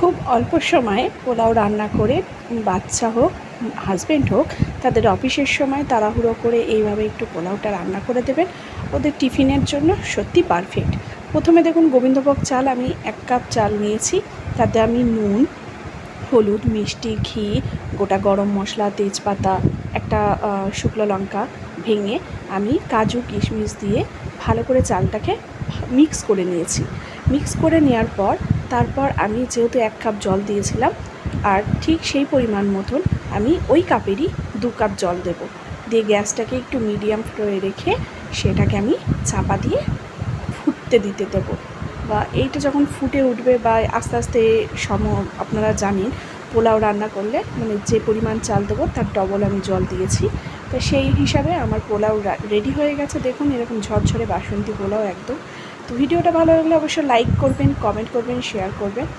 খুব অল্প সময়ে পোলাও রান্না করে বাচ্চা হোক হাজব্যান্ড হোক তাদের অফিসের সময় তাড়াহুড়ো করে এইভাবে একটু পোলাওটা রান্না করে দেবেন, ওদের টিফিনের জন্য সত্যি পারফেক্ট। প্রথমে দেখুন গোবিন্দভোগ চাল আমি 1 কাপ চাল নিয়েছি, তাতে আমি নুন, হলুদ, মিষ্টি, ঘি, গোটা গরম মশলা, তেজপাতা, একটা শুকনো লঙ্কা ভেঙে আমি কাজু কিশমিশ দিয়ে ভালো করে চালটাকে মিক্স করে নিয়েছি। মিক্স করে নেওয়ার পর তারপর আমি যেহেতু 1 কাপ জল দিয়েছিলাম, আর ঠিক সেই পরিমাণ মতন আমি ওই কাপেরই 2 কাপ জল দেব। দিয়ে গ্যাসটাকে একটু মিডিয়াম ফ্লেমে রেখে সেটাকে আমি চাপা দিয়ে ফুটতে দিতে দেবো। বা এইটা যখন ফুটে উঠবে বা আস্তে আস্তে আপনারা জানেন পোলাও রান্না করলে মানে যে পরিমাণ চাল দেবো তার ডবল আমি জল দিয়েছি। তো সেই হিসাবে আমার পোলাও রেডি হয়ে গেছে। দেখুন এরকম ঝরঝরে বাসন্তী পোলাও একদম। তো ভিডিওটা ভালো লাগলে অবশ্যই লাইক করবেন, কমেন্ট করবেন, শেয়ার করবেন।